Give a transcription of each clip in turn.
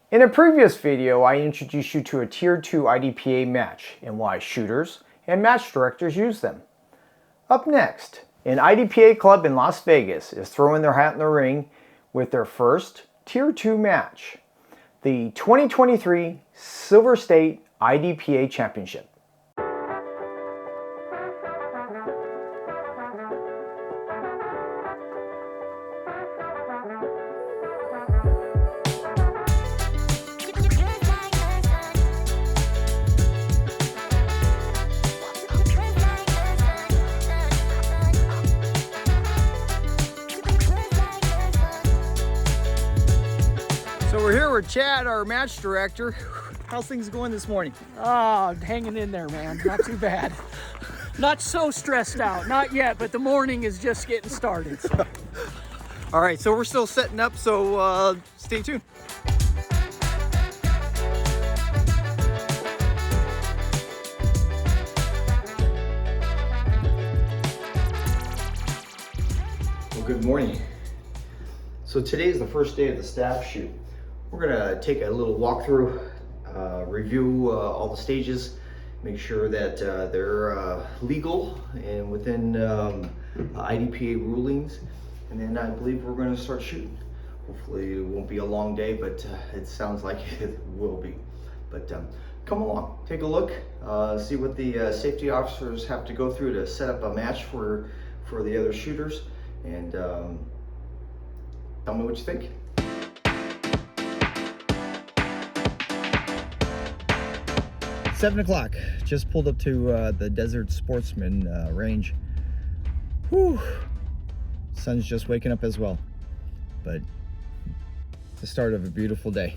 In a previous video, I introduced you to a Tier 2 IDPA match and why shooters and match directors use them. Up next, an IDPA club in Las Vegas is throwing their hat in the ring with their first Tier 2 match, the 2023 Silver State IDPA Championship. So we're here with Chad, our match director. How's things going this morning? Oh, hanging in there, man. Not too bad. Not so stressed out. Not yet, but the morning is just getting started. So. All right, so we're still setting up, so stay tuned. Well, good morning. So today is the first day of the staff shoot. We're gonna take a little walkthrough, review all the stages, make sure that they're legal and within IDPA rulings, and then I believe we're gonna start shooting. Hopefully it won't be a long day, but it sounds like it will be. But come along, take a look, see what the safety officers have to go through to set up a match for the other shooters, and tell me what you think. 7 o'clock, just pulled up to the Desert Sportsman range. Whew, sun's just waking up as well, but the start of a beautiful day.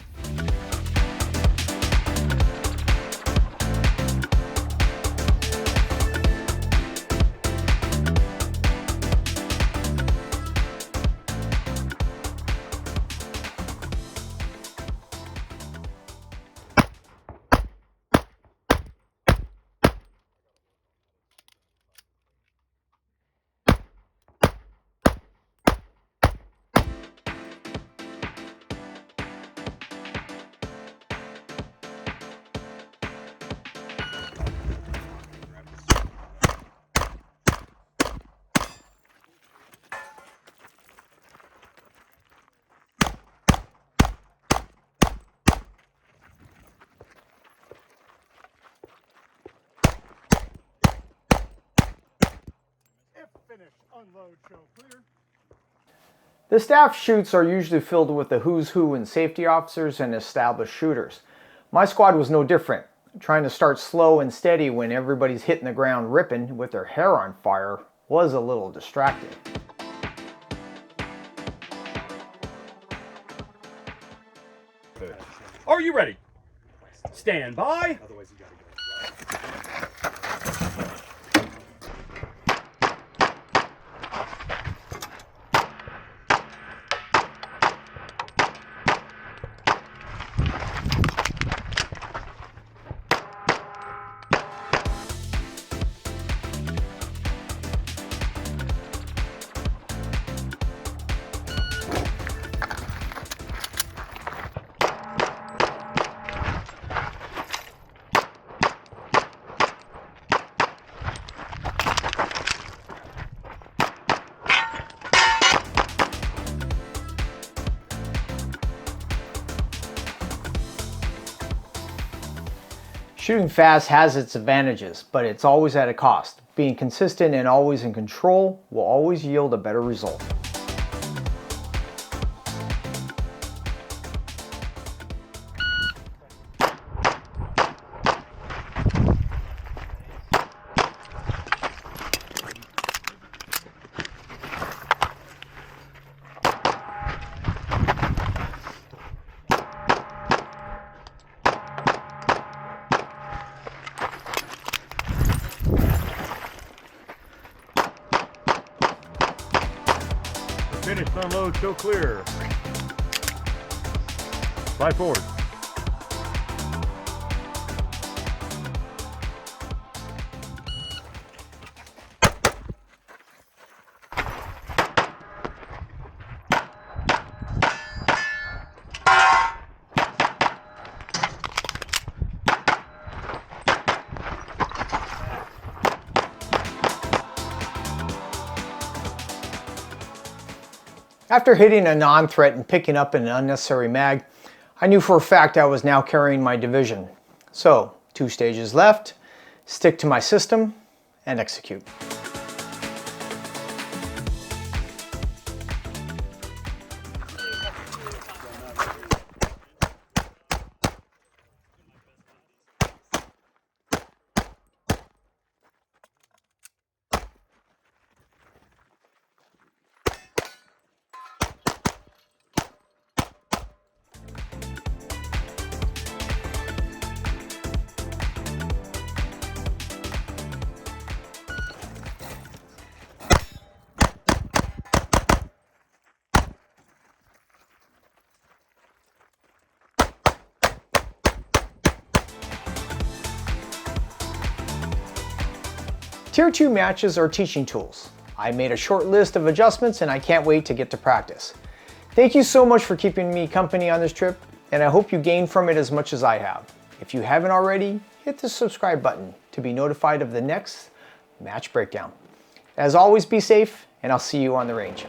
Finish, unload, show clear. The staff shoots are usually filled with the who's who in safety officers and established shooters. My squad was no different, trying to start slow and steady when everybody's hitting the ground ripping with their hair on fire was a little distracting. Are you ready? Stand by. Shooting fast has its advantages, but it's always at a cost. Being consistent and always in control will always yield a better result. Finish, unload, show clear. Slide forward. After hitting a non-threat and picking up an unnecessary mag, I knew for a fact I was now carrying my division. So, 2 stages left, stick to my system, and execute. Tier 2 matches are teaching tools. I made a short list of adjustments and I can't wait to get to practice. Thank you so much for keeping me company on this trip, and I hope you gained from it as much as I have. If you haven't already, hit the subscribe button to be notified of the next match breakdown. As always, be safe, and I'll see you on the range.